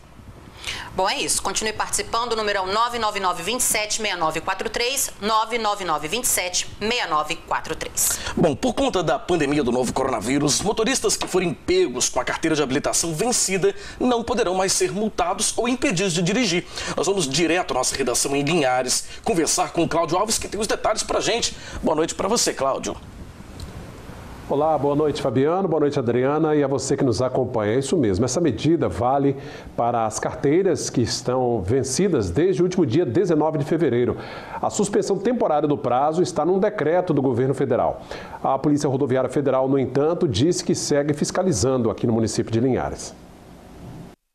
Bom, é isso. Continue participando. O número é 999-27-6943, 999-27-6943. Bom, por conta da pandemia do novo coronavírus, motoristas que forem pegos com a carteira de habilitação vencida não poderão mais ser multados ou impedidos de dirigir. Nós vamos direto à nossa redação em Linhares conversar com o Cláudio Alves, que tem os detalhes pra gente. Boa noite para você, Cláudio. Olá, boa noite, Fabiano, boa noite, Adriana, e a você que nos acompanha. É isso mesmo, essa medida vale para as carteiras que estão vencidas desde o último dia 19 de fevereiro. A suspensão temporária do prazo está num decreto do governo federal. A Polícia Rodoviária Federal, no entanto, disse que segue fiscalizando aqui no município de Linhares.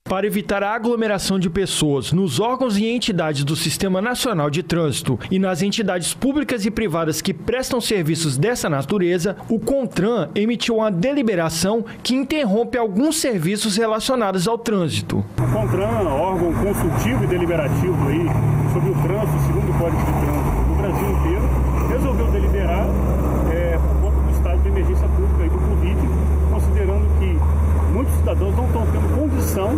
Para evitar a aglomeração de pessoas nos órgãos e entidades do Sistema Nacional de Trânsito e nas entidades públicas e privadas que prestam serviços dessa natureza, o CONTRAN emitiu uma deliberação que interrompe alguns serviços relacionados ao trânsito. O CONTRAN, órgão consultivo e deliberativo aí sobre o trânsito, segundo o Código de Trânsito do Brasil inteiro, resolveu deliberar por conta do estado de emergência pública aí do Covid, considerando que muitos cidadãos não estão tendo condição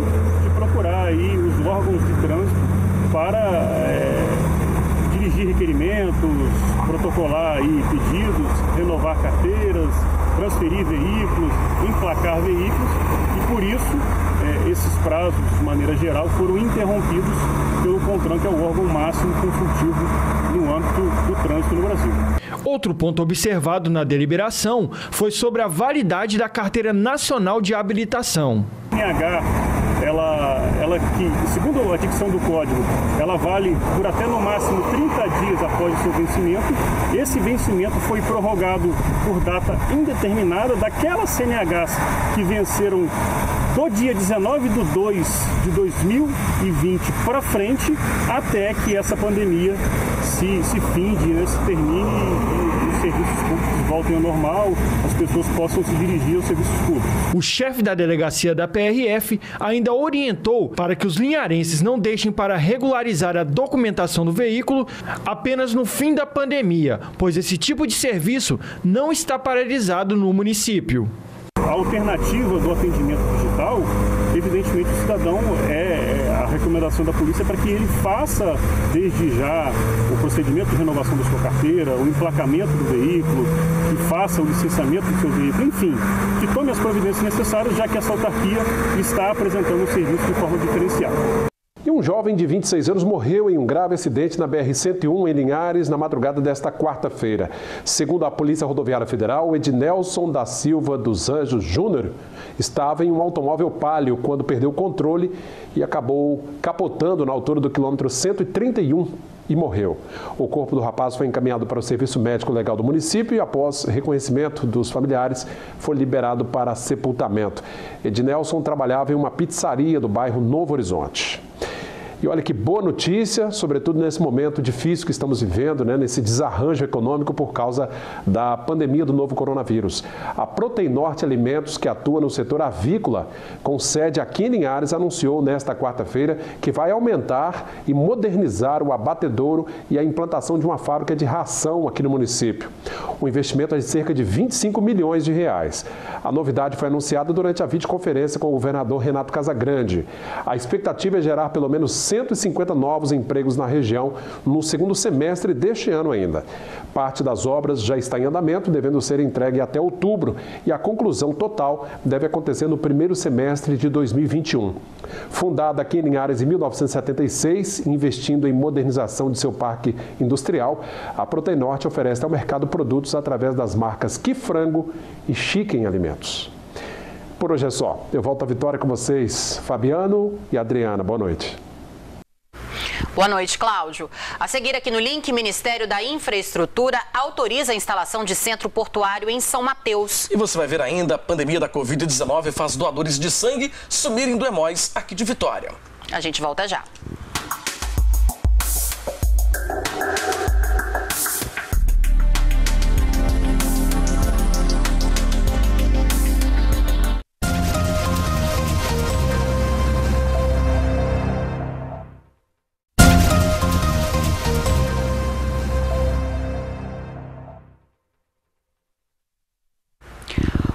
de procurar aí os órgãos de trânsito para dirigir requerimentos, protocolar aí pedidos, renovar carteiras, transferir veículos, emplacar veículos, e por isso esses prazos, de maneira geral, foram interrompidos pelo CONTRAN, que é o órgão máximo consultivo no âmbito do trânsito no Brasil. Outro ponto observado na deliberação foi sobre a validade da Carteira Nacional de Habilitação. A CNH, ela que, segundo a dicção do Código, ela vale por até no máximo 30 dias após o seu vencimento. Esse vencimento foi prorrogado por data indeterminada daquelas CNHs que venceram do dia 19/2/2020 para frente, até que essa pandemia se finde, né, se termine e os serviços públicos voltem ao normal, as pessoas possam se dirigir aos serviços públicos. O chefe da delegacia da PRF ainda orientou para que os linharenses não deixem para regularizar a documentação do veículo apenas no fim da pandemia, pois esse tipo de serviço não está paralisado no município. A alternativa do atendimento digital, evidentemente o cidadão a recomendação da polícia para que ele faça desde já o procedimento de renovação da sua carteira, o emplacamento do veículo, que faça o licenciamento do seu veículo, enfim, que tome as providências necessárias, já que essa autarquia está apresentando o serviço de forma diferenciada. E um jovem de 26 anos morreu em um grave acidente na BR-101 em Linhares na madrugada desta quarta-feira. Segundo a Polícia Rodoviária Federal, Ednelson da Silva dos Anjos Júnior estava em um automóvel Palio quando perdeu o controle e acabou capotando na altura do quilômetro 131 e morreu. O corpo do rapaz foi encaminhado para o Serviço Médico Legal do município e, após reconhecimento dos familiares, foi liberado para sepultamento. Ednelson trabalhava em uma pizzaria do bairro Novo Horizonte. E olha que boa notícia, sobretudo nesse momento difícil que estamos vivendo, né, nesse desarranjo econômico por causa da pandemia do novo coronavírus. A Proteinorte Alimentos, que atua no setor avícola, com sede aqui em Linhares, anunciou nesta quarta-feira que vai aumentar e modernizar o abatedouro e a implantação de uma fábrica de ração aqui no município. O investimento é de cerca de 25 milhões de reais. A novidade foi anunciada durante a videoconferência com o governador Renato Casagrande. A expectativa é gerar pelo menos 150 novos empregos na região no segundo semestre deste ano ainda. Parte das obras já está em andamento, devendo ser entregue até outubro, e a conclusão total deve acontecer no primeiro semestre de 2021. Fundada aqui em Linhares em 1976, investindo em modernização de seu parque industrial, a Proteinorte oferece ao mercado produtos através das marcas Que Frango e Chicken Alimentos. Por hoje é só. Eu volto à Vitória com vocês, Fabiano e Adriana. Boa noite. Boa noite, Cláudio. A seguir aqui no link, Ministério da Infraestrutura autoriza a instalação de centro portuário em São Mateus. E você vai ver ainda, a pandemia da Covid-19 faz doadores de sangue sumirem do Emóis aqui de Vitória. A gente volta já.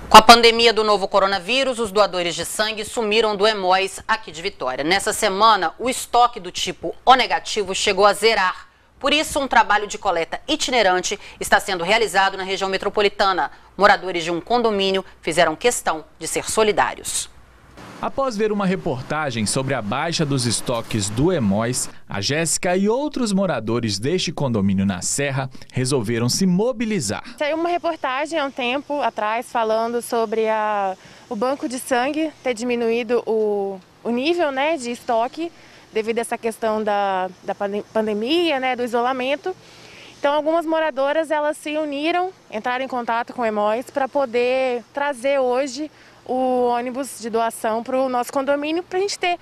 Com a pandemia do novo coronavírus, os doadores de sangue sumiram do Emóis aqui de Vitória. Nessa semana, o estoque do tipo O negativo chegou a zerar. Por isso, um trabalho de coleta itinerante está sendo realizado na região metropolitana. Moradores de um condomínio fizeram questão de ser solidários. Após ver uma reportagem sobre a baixa dos estoques do Emóis, a Jéssica e outros moradores deste condomínio na Serra resolveram se mobilizar. Saiu uma reportagem há um tempo atrás falando sobre o banco de sangue ter diminuído o nível, né, de estoque devido a essa questão da pandemia, né, do isolamento. Então, algumas moradoras elas se uniram, entraram em contato com o Emóis para poder trazer hoje o ônibus de doação para o nosso condomínio, para a gente ter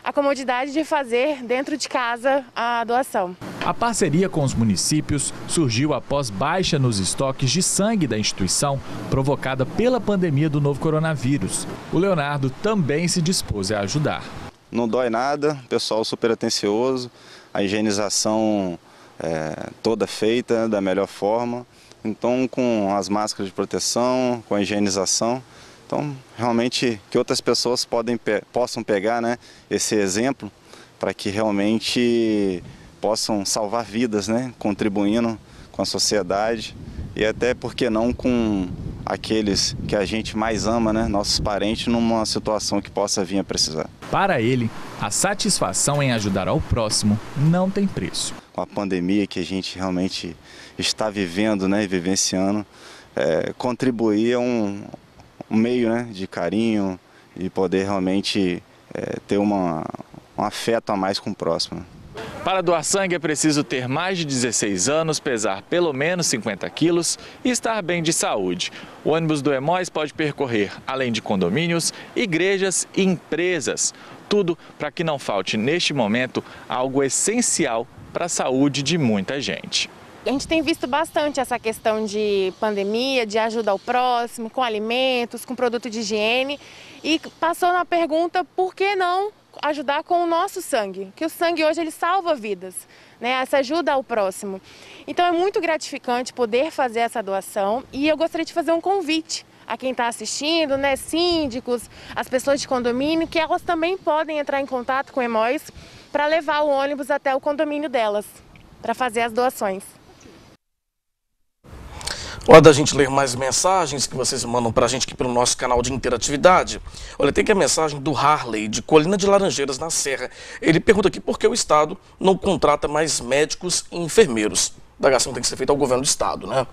a comodidade de fazer dentro de casa a doação. A parceria com os municípios surgiu após baixa nos estoques de sangue da instituição, provocada pela pandemia do novo coronavírus. O Leonardo também se dispôs a ajudar. Não dói nada, pessoal super atencioso, a higienização toda feita da melhor forma. Então, com as máscaras de proteção, com a higienização, então, realmente, que outras pessoas possam pegar, né, esse exemplo para que realmente possam salvar vidas, né, contribuindo com a sociedade e até, por que não, com aqueles que a gente mais ama, né? Nossos parentes, numa situação que possa vir a precisar. Para ele, a satisfação em ajudar ao próximo não tem preço. Com a pandemia que a gente realmente está vivendo, né, e vivenciando, contribuir é um meio, né, de carinho e poder realmente ter um afeto a mais com o próximo. Para doar sangue é preciso ter mais de 16 anos, pesar pelo menos 50 quilos e estar bem de saúde. O ônibus do Hemóis pode percorrer, além de condomínios, igrejas e empresas. Tudo para que não falte, neste momento, algo essencial para a saúde de muita gente. A gente tem visto bastante essa questão de pandemia, de ajuda ao próximo, com alimentos, com produto de higiene. E passou na pergunta, por que não ajudar com o nosso sangue? Que o sangue hoje ele salva vidas, né? Essa ajuda ao próximo. Então é muito gratificante poder fazer essa doação e eu gostaria de fazer um convite a quem está assistindo, né? Síndicos, as pessoas de condomínio, que elas também podem entrar em contato com o Hemóis para levar o ônibus até o condomínio delas, para fazer as doações. Hora da gente ler mais mensagens que vocês mandam pra gente aqui pelo nosso canal de interatividade. Olha, tem aqui a mensagem do Harley, de Colina de Laranjeiras, na Serra. Ele pergunta aqui por que o Estado não contrata mais médicos e enfermeiros. A indagação tem que ser feita ao governo do Estado, né?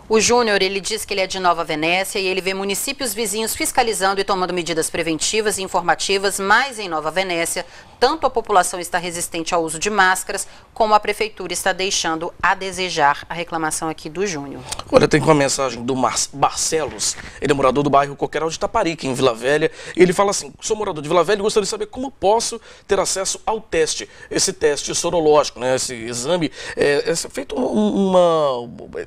O Júnior, ele diz que ele é de Nova Venécia e ele vê municípios vizinhos fiscalizando e tomando medidas preventivas e informativas, mas em Nova Venécia, tanto a população está resistente ao uso de máscaras, como a prefeitura está deixando a desejar. A reclamação aqui do Júnior. Olha, tem uma mensagem do Barcelos, ele é morador do bairro Coqueiral de Taparica, em Vila Velha, e ele fala assim: sou morador de Vila Velha e gostaria de saber como posso ter acesso ao teste, esse teste sorológico, né, esse exame, é feito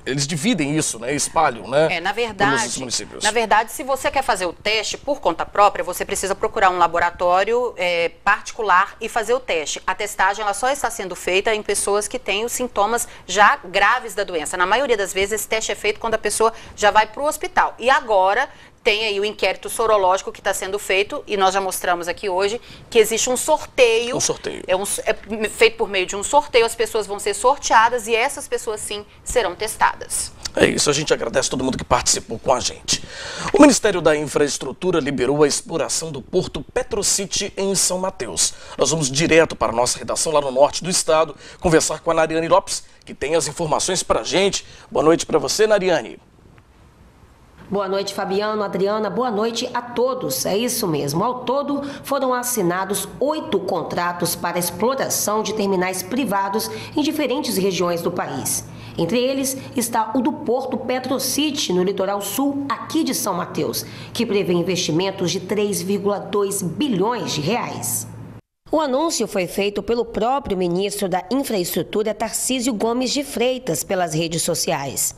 eles dividem isso, né, espalham, né, na verdade, se você quer fazer o teste por conta própria, você precisa procurar um laboratório particular e fazer o teste. A testagem ela só está sendo feita em pessoas que têm os sintomas já graves da doença. Na maioria das vezes, esse teste é feito quando a pessoa já vai para o hospital. E agora tem aí o inquérito sorológico que está sendo feito, e nós já mostramos aqui hoje que existe um sorteio. Um sorteio. É feito por meio de um sorteio, as pessoas vão ser sorteadas e essas pessoas sim serão testadas. É isso, a gente agradece a todo mundo que participou com a gente. O Ministério da Infraestrutura liberou a exploração do Porto Petrocity em São Mateus. Nós vamos direto para a nossa redação lá no norte do estado, conversar com a Nariane Lopes, que tem as informações para a gente. Boa noite para você, Nariane. Boa noite, Fabiano, Adriana, boa noite a todos. É isso mesmo. Ao todo, foram assinados 8 contratos para exploração de terminais privados em diferentes regiões do país. Entre eles está o do Porto Petrocity, no litoral sul, aqui de São Mateus, que prevê investimentos de 3,2 bilhões de reais. O anúncio foi feito pelo próprio ministro da Infraestrutura, Tarcísio Gomes de Freitas, pelas redes sociais.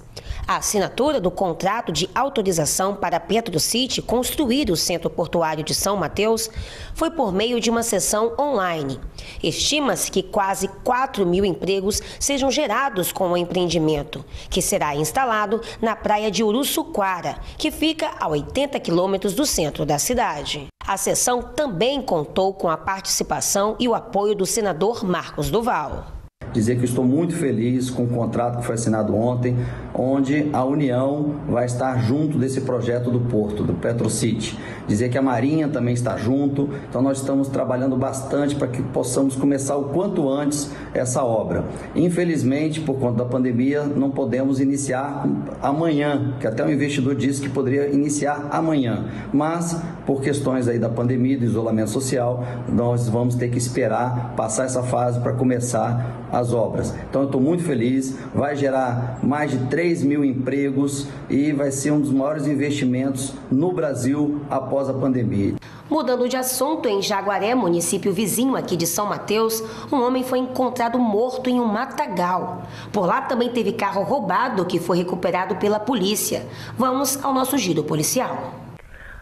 A assinatura do contrato de autorização para a Petrocity construir o Centro Portuário de São Mateus foi por meio de uma sessão online. Estima-se que quase 4 mil empregos sejam gerados com o empreendimento, que será instalado na praia de Uruçuquara, que fica a 80 quilômetros do centro da cidade. A sessão também contou com a participação e o apoio do senador Marcos Duval. Dizer que estou muito feliz com o contrato que foi assinado ontem, onde a União vai estar junto desse projeto do Porto, do Petrocity. Dizer que a Marinha também está junto, então nós estamos trabalhando bastante para que possamos começar o quanto antes essa obra. Infelizmente, por conta da pandemia, não podemos iniciar amanhã, que até o investidor disse que poderia iniciar amanhã, mas por questões aí da pandemia, do isolamento social, nós vamos ter que esperar passar essa fase para começar as obras. Então eu estou muito feliz, vai gerar mais de 3 mil empregos e vai ser um dos maiores investimentos no Brasil após a pandemia. Mudando de assunto, em Jaguaré, município vizinho aqui de São Mateus, um homem foi encontrado morto em um matagal. Por lá também teve carro roubado que foi recuperado pela polícia. Vamos ao nosso giro policial.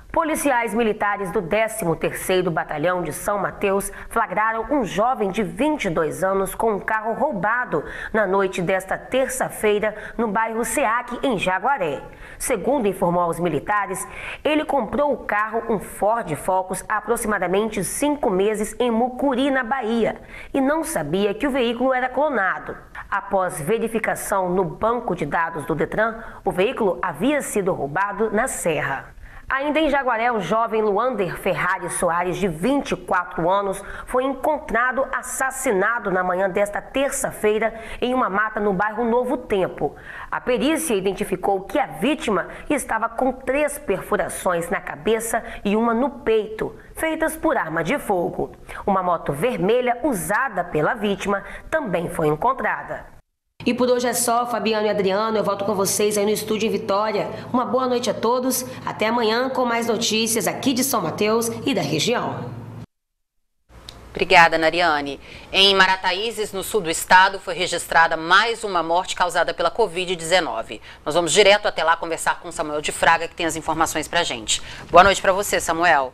Policiais militares do 13º Batalhão de São Mateus flagraram um jovem de 22 anos com um carro roubado na noite desta terça-feira no bairro SEAC, em Jaguaré. Segundo informou aos militares, ele comprou o carro, um Ford Focus, há aproximadamente 5 meses em Mucuri, na Bahia, e não sabia que o veículo era clonado. Após verificação no banco de dados do Detran, o veículo havia sido roubado na Serra. Ainda em Jaguaré, o jovem Luander Ferrari Soares, de 24 anos, foi encontrado assassinado na manhã desta terça-feira em uma mata no bairro Novo Tempo. A perícia identificou que a vítima estava com 3 perfurações na cabeça e uma no peito, feitas por arma de fogo. Uma moto vermelha usada pela vítima também foi encontrada. E por hoje é só, Fabiano e Adriano, eu volto com vocês aí no estúdio em Vitória. Uma boa noite a todos, até amanhã com mais notícias aqui de São Mateus e da região. Obrigada, Nariane. Em Marataízes, no sul do estado, foi registrada mais uma morte causada pela Covid-19. Nós vamos direto até lá conversar com Samuel de Fraga, que tem as informações pra gente. Boa noite para você, Samuel.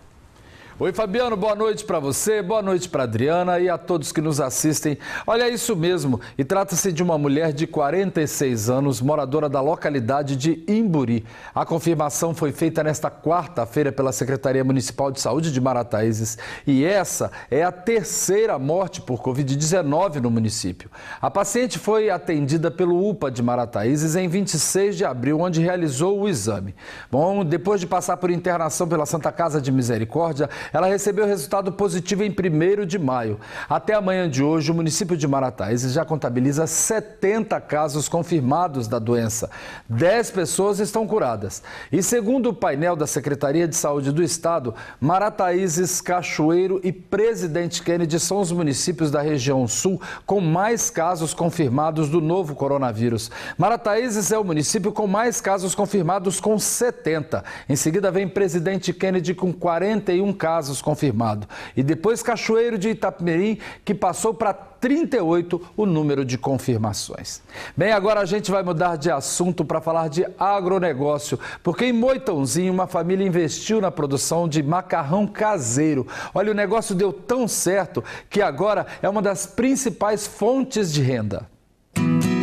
Oi, Fabiano, boa noite para você, boa noite para Adriana e a todos que nos assistem. Olha, é isso mesmo, e trata-se de uma mulher de 46 anos, moradora da localidade de Imburi. A confirmação foi feita nesta quarta-feira pela Secretaria Municipal de Saúde de Marataízes e essa é a 3ª morte por Covid-19 no município. A paciente foi atendida pelo UPA de Marataízes em 26 de abril, onde realizou o exame. Bom, depois de passar por internação pela Santa Casa de Misericórdia, ela recebeu resultado positivo em 1º de maio. Até amanhã de hoje, o município de Marataízes já contabiliza 70 casos confirmados da doença. 10 pessoas estão curadas. E segundo o painel da Secretaria de Saúde do Estado, Marataízes, Cachoeiro e Presidente Kennedy são os municípios da região sul com mais casos confirmados do novo coronavírus. Marataízes é o município com mais casos confirmados, com 70. Em seguida vem Presidente Kennedy com 41 casos confirmados. E depois Cachoeiro de Itapemirim, que passou para 38 o número de confirmações. Bem, agora a gente vai mudar de assunto para falar de agronegócio, porque em Moitãozinho uma família investiu na produção de macarrão caseiro. Olha, o negócio deu tão certo que agora é uma das principais fontes de renda.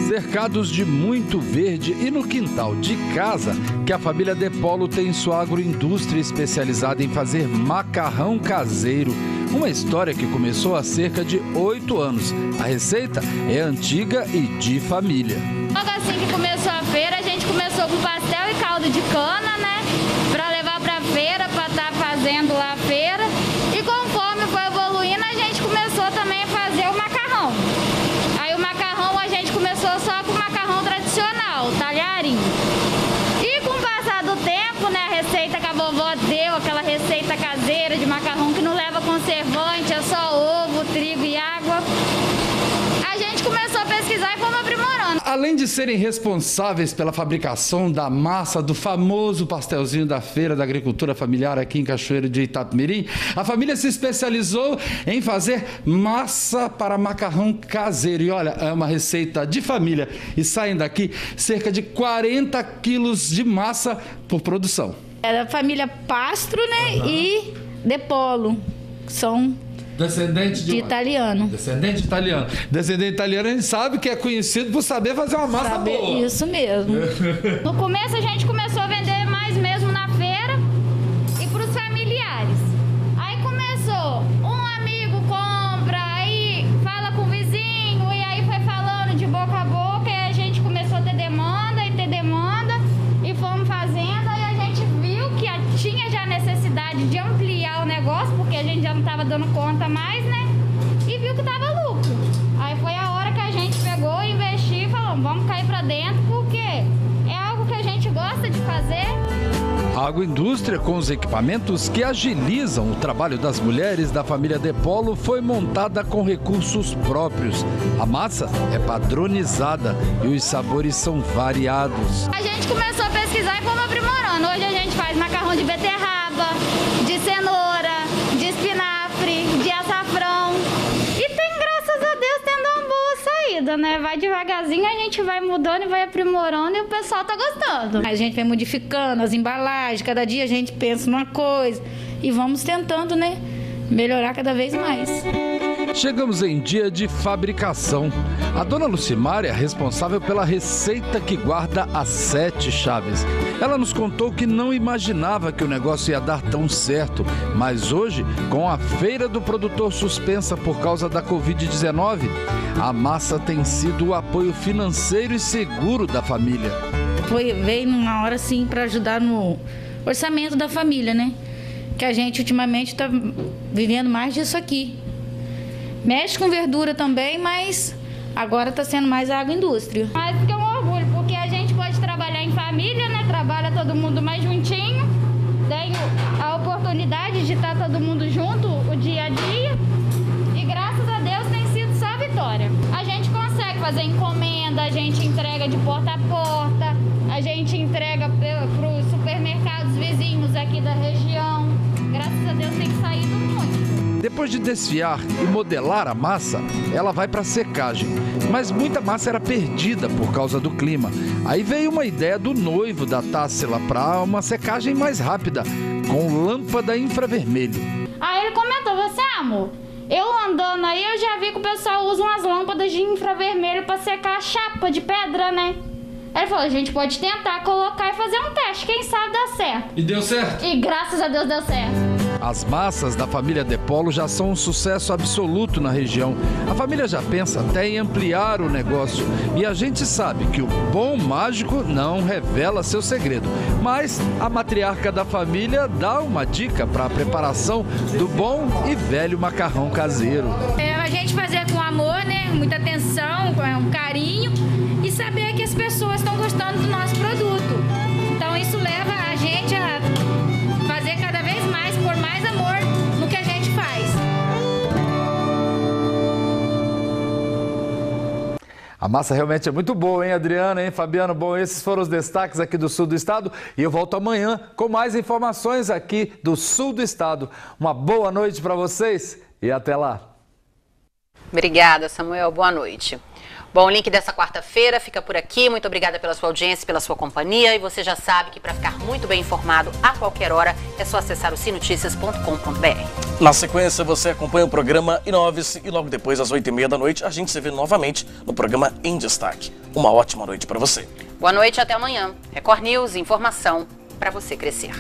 Cercados de muito verde e no quintal de casa, que a família De Polo tem sua agroindústria especializada em fazer macarrão caseiro. Uma história que começou há cerca de 8 anos. A receita é antiga e de família. Logo assim que começou a feira, a gente começou com pastel e caldo de cana, né? Para levar para a feira, para estar fazendo lá a feira. E conforme foi evoluindo, a gente começou também a fazer o macarrão. Aí o macarrão a gente começou só com o macarrão tradicional, talharim. E com o passar do tempo, né, a receita que a vovó deu, aquela receita caseira de macarrão que não leva conservante, é só ovo, trigo e água, a gente começou a pesquisar e fomos aprimorando. Além de serem responsáveis pela fabricação da massa do famoso pastelzinho da Feira da Agricultura Familiar aqui em Cachoeiro de Itapemirim, a família se especializou em fazer massa para macarrão caseiro. E olha, é uma receita de família e saem daqui cerca de 40 quilos de massa por produção. É da família Pastro, né, e De Polo, são descendente de italiano. Descendente italiano. Descendente italiano, a gente sabe que é conhecido por saber fazer uma massa boa. Isso mesmo. No começo a gente começou a vender mais mesmo na feira e para os familiares. Aí começou, um amigo compra, aí fala com o vizinho, e aí foi falando de boca a boca, e a gente começou a ter demanda e fomos fazendo, aí a gente viu que tinha já necessidade de ampliar o negócio, porque a gente já não estava dando conta mais, né? E viu que estava lucro. Aí foi a hora que a gente pegou, investiu e falou, vamos cair para dentro, porque é algo que a gente gosta de fazer. A agroindústria, com os equipamentos que agilizam o trabalho das mulheres da família De Polo, foi montada com recursos próprios. A massa é padronizada e os sabores são variados. A gente começou a pesquisar e fomos aprimorando. Hoje a gente faz macarrão de beterraba, de cenoura, de espinafre, de açafrão. E tem, graças a Deus, tendo uma boa saída, né? Vai devagarzinho, a gente vai mudando e vai aprimorando e o pessoal tá gostando. A gente vai modificando as embalagens, cada dia a gente pensa numa coisa e vamos tentando, né, melhorar cada vez mais. Chegamos em dia de fabricação. A dona Lucimária é responsável pela receita que guarda as 7 chaves. Ela nos contou que não imaginava que o negócio ia dar tão certo, mas hoje, com a feira do produtor suspensa por causa da Covid-19, a massa tem sido o apoio financeiro e seguro da família. Veio numa hora assim para ajudar no orçamento da família, né? Que a gente ultimamente está vivendo mais disso aqui. Mexe com verdura também, mas agora está sendo mais a agroindústria. Mas que é um orgulho, porque a gente pode trabalhar em família, né? Trabalha todo mundo mais juntinho. Tem a oportunidade de estar todo mundo junto o dia a dia. E graças a Deus tem sido só vitória. A gente consegue fazer encomenda, a gente entrega de porta a porta, a gente entrega para os supermercados vizinhos aqui da região. Graças a Deus tem saído muito. Depois de desfiar e modelar a massa, ela vai para secagem. Mas muita massa era perdida por causa do clima. Aí veio uma ideia do noivo da Tássila para uma secagem mais rápida, com lâmpada infravermelho. Aí ele comentou, você, amor, eu andando aí, eu já vi que o pessoal usa umas lâmpadas de infravermelho para secar a chapa de pedra, né? Ele falou, a gente pode tentar colocar e fazer um teste, quem sabe dá certo. E deu certo? E graças a Deus deu certo. As massas da família De Polo já são um sucesso absoluto na região. A família já pensa até em ampliar o negócio. E a gente sabe que o bom mágico não revela seu segredo. Mas a matriarca da família dá uma dica para a preparação do bom e velho macarrão caseiro. A gente fazer com amor, né? Muita atenção, com carinho e saber que as pessoas estão gostando do nosso produto. Então isso leva a gente a fazer cada vez mais, por mais amor no que a gente faz. A massa realmente é muito boa, hein, Adriana, hein, Fabiano? Bom, esses foram os destaques aqui do sul do estado e eu volto amanhã com mais informações aqui do sul do estado. Uma boa noite para vocês e até lá. Obrigada, Samuel. Boa noite. Bom, o link dessa quarta-feira fica por aqui. Muito obrigada pela sua audiência, pela sua companhia. E você já sabe que para ficar muito bem informado a qualquer hora é só acessar o cinoticias.com.br. Na sequência, você acompanha o programa Inove-se e logo depois, às 8h30 da noite, a gente se vê novamente no programa Em Destaque. Uma ótima noite para você. Boa noite e até amanhã. Record News, informação para você crescer.